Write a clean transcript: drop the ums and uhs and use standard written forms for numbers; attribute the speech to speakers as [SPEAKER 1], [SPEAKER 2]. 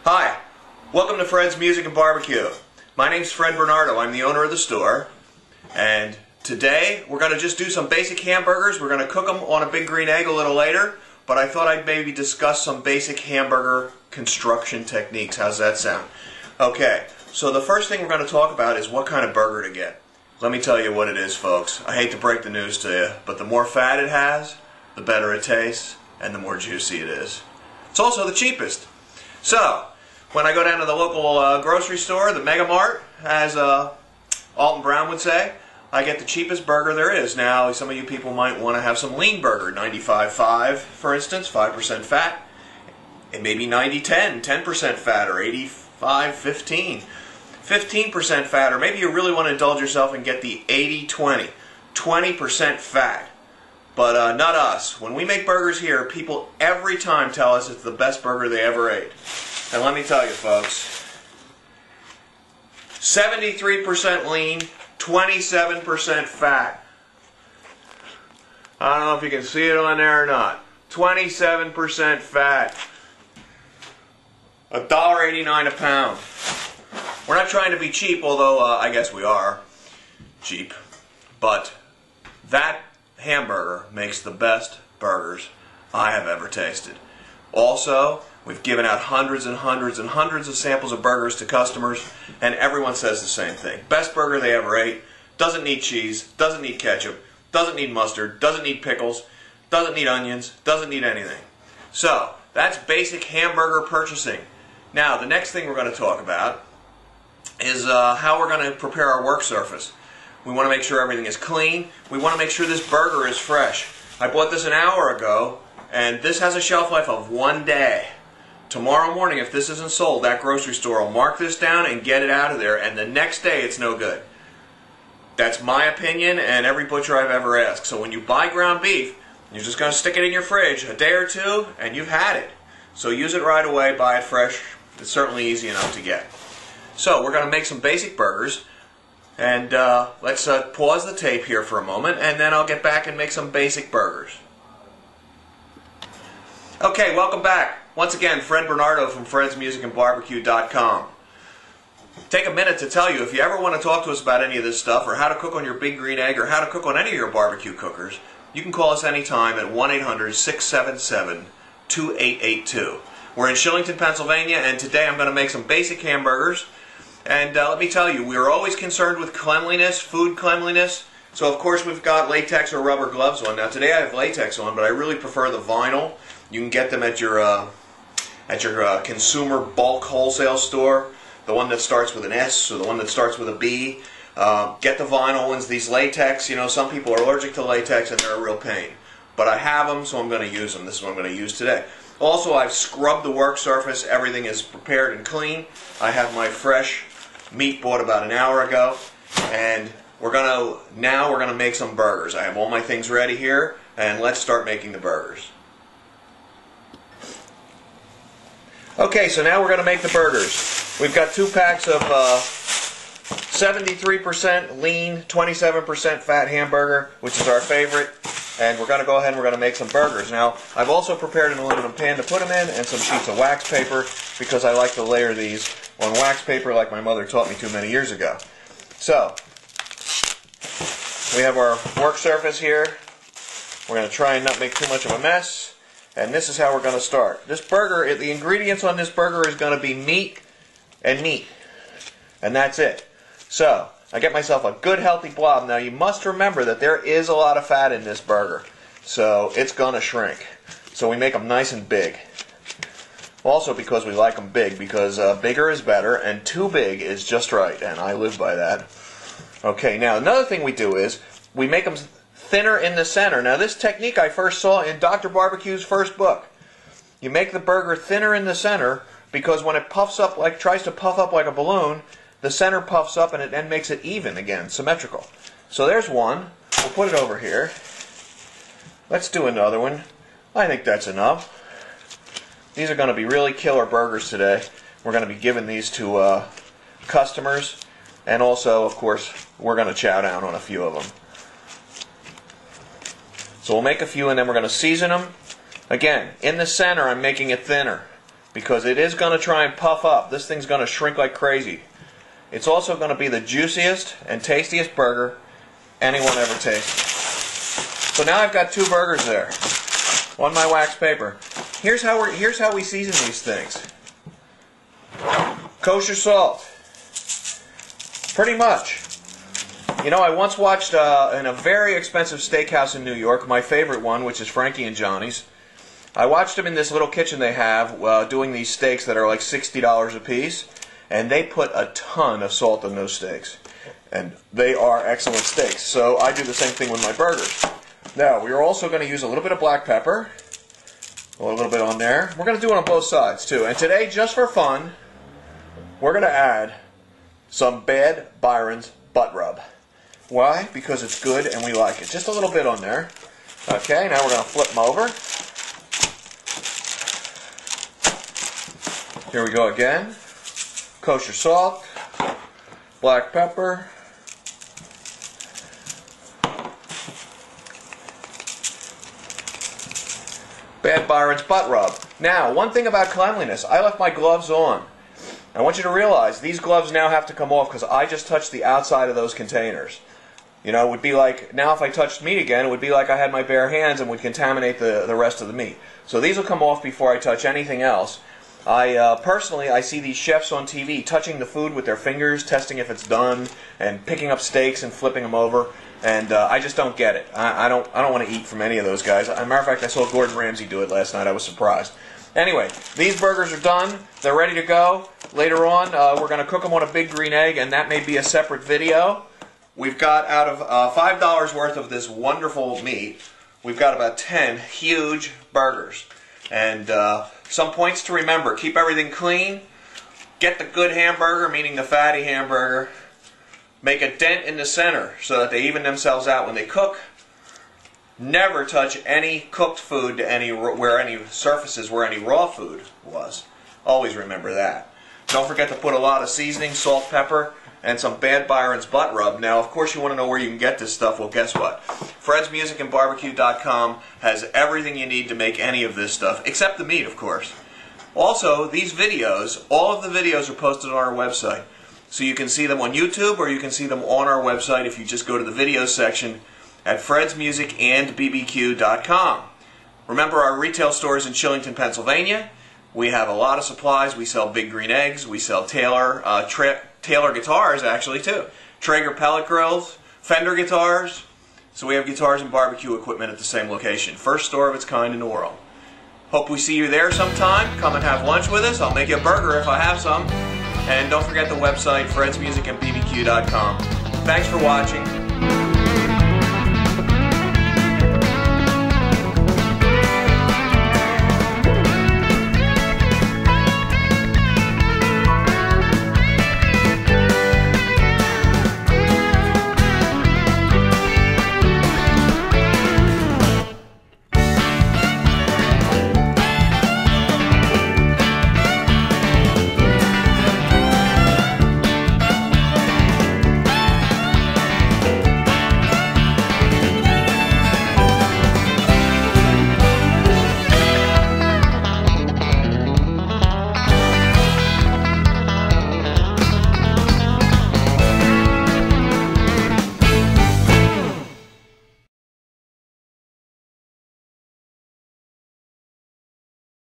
[SPEAKER 1] Hi, welcome to Fred's Music and Barbecue. My name's Fred Bernardo. I'm the owner of the store, and today we're going to just do some basic hamburgers. We're going to cook them on a big green egg a little later, but I thought I'd maybe discuss some basic hamburger construction techniques. How's that sound? Okay, so the first thing we're going to talk about is what kind of burger to get. Let me tell you what it is, folks. I hate to break the news to you, but the more fat it has, the better it tastes, and the more juicy it is. It's also the cheapest. So, when I go down to the local grocery store, the Mega Mart, as Alton Brown would say, I get the cheapest burger there is. Now, some of you people might want to have some lean burger, 95.5 for instance, 5% fat. It may be 90-10, 10% fat, or 85-15, 15% fat, or maybe you really want to indulge yourself and get the 80-20, 20% fat. But not us. When we make burgers here, people every time tell us it's the best burger they ever ate. And let me tell you, folks, 73% lean, 27% fat. I don't know if you can see it on there or not. 27% fat. $1.89 a pound. We're not trying to be cheap, although I guess we are cheap. But that hamburger makes the best burgers I have ever tasted. Also, we've given out hundreds and hundreds and hundreds of samples of burgers to customers, and everyone says the same thing. Best burger they ever ate. Doesn't need cheese, doesn't need ketchup, doesn't need mustard, doesn't need pickles, doesn't need onions, doesn't need anything. So, that's basic hamburger purchasing. Now, the next thing we're going to talk about is how we're going to prepare our work surface. We want to make sure everything is clean. We want to make sure this burger is fresh. I bought this an hour ago, and this has a shelf life of 1 day. Tomorrow morning, if this isn't sold, that grocery store will mark this down and get it out of there, and the next day it's no good. That's my opinion and every butcher I've ever asked. So when you buy ground beef, you're just going to stick it in your fridge a day or two, and you've had it. So use it right away, buy it fresh. It's certainly easy enough to get. So we're going to make some basic burgers. And let's pause the tape here for a moment, and then I'll get back and make some basic burgers. Okay, welcome back. Once again, Fred Bernardo from fredsmusicandbarbecue.com. Take a minute to tell you, if you ever want to talk to us about any of this stuff, or how to cook on your big green egg, or how to cook on any of your barbecue cookers, you can call us anytime at 1-800-677-2882. We're in Shillington, Pennsylvania, and today I'm going to make some basic hamburgers. And let me tell you, we are always concerned with cleanliness, food cleanliness. So of course we've got latex or rubber gloves on. Now today I have latex on, but I really prefer the vinyl. You can get them at your consumer bulk wholesale store, the one that starts with an S or the one that starts with a B. Get the vinyl ones. These latex, you know, some people are allergic to latex and they're a real pain. But I have them, so I'm going to use them. This is what I'm going to use today. Also, I've scrubbed the work surface. Everything is prepared and clean. I have my fresh meat bought about an hour ago, and now we're gonna make some burgers. I have all my things ready here, and let's start making the burgers. Okay, so now we're gonna make the burgers. We've got 2 packs of 73% lean, 27% fat hamburger, which is our favorite, and we're gonna go ahead and we're gonna make some burgers. Now, I've also prepared an aluminum pan to put them in, and some sheets of wax paper, because I like to layer these on wax paper like my mother taught me to many years ago. So, we have our work surface here. We're going to try and not make too much of a mess. And this is how we're going to start. This burger, the ingredients on this burger is going to be meat and meat. And that's it. So, I get myself a good healthy blob. Now you must remember that there is a lot of fat in this burger. So, it's going to shrink. So we make them nice and big. Also because we like them big, because bigger is better, and too big is just right, and I live by that. Okay, now another thing we do is we make them thinner in the center. Now this technique I first saw in Dr. Barbecue's first book. You make the burger thinner in the center because when it puffs up, tries to puff up like a balloon, the center puffs up and it then makes it even again, symmetrical. So there's one. We'll put it over here. Let's do another one. I think that's enough. These are going to be really killer burgers today. We're going to be giving these to customers, and also, of course, we're going to chow down on a few of them. So we'll make a few, and then we're going to season them. Again, in the center, I'm making it thinner. because it is going to try and puff up. This thing's going to shrink like crazy. It's also going to be the juiciest and tastiest burger anyone ever tasted. So now I've got 2 burgers there on my wax paper. Here's how we season these things. Kosher salt. Pretty much. You know, I once watched in a very expensive steakhouse in New York, my favorite one, which is Frankie and Johnny's. I watched them in this little kitchen they have doing these steaks that are like $60 a piece, and they put a ton of salt in those steaks. And they are excellent steaks. So I do the same thing with my burgers. Now, we are also going to use a little bit of black pepper. A little bit on there. We're going to do it on both sides too. And today, just for fun, we're going to add some Bad Byron's butt rub. Why? Because it's good and we like it. Just a little bit on there. Okay, now we're going to flip them over. Here we go again. Kosher salt, black pepper, Bad Byron's butt rub. Now, one thing about cleanliness, I left my gloves on. I want you to realize these gloves now have to come off because I just touched the outside of those containers. You know, it would be like, now if I touched meat again, it would be like I had my bare hands and would contaminate the rest of the meat. So these will come off before I touch anything else. Personally, I see these chefs on TV touching the food with their fingers, testing if it's done, and picking up steaks and flipping them over. And I just don't get it. I don't want to eat from any of those guys. As a matter of fact, I saw Gordon Ramsay do it last night. I was surprised. Anyway, these burgers are done. They're ready to go. Later on, we're going to cook them on a big green egg, and that may be a separate video. We've got, out of $5 worth of this wonderful meat, we've got about 10 huge burgers. And some points to remember: keep everything clean. Get the good hamburger, meaning the fatty hamburger. Make a dent in the center so that they even themselves out when they cook. Never touch any cooked food to any surfaces where any raw food was. Always remember that. Don't forget to put a lot of seasoning, salt, pepper, and some Bad Byron's butt rub. Now, of course, you want to know where you can get this stuff. Well, guess what? Fred'sMusicandBarbecue.com has everything you need to make any of this stuff, except the meat, of course. Also, these videos, all of the videos are posted on our website. So you can see them on YouTube, or you can see them on our website if you just go to the videos section at Fred'sMusicandBBQ.com. Remember, our retail store is in Chillington, Pennsylvania. We have a lot of supplies. We sell big green eggs. We sell Taylor guitars, actually, too. Traeger pellet grills, Fender guitars. So we have guitars and barbecue equipment at the same location. First store of its kind in the world. Hope we see you there sometime. Come and have lunch with us. I'll make you a burger if I have some. And don't forget the website, Fred'sMusicandBBQ.com. Thanks for watching.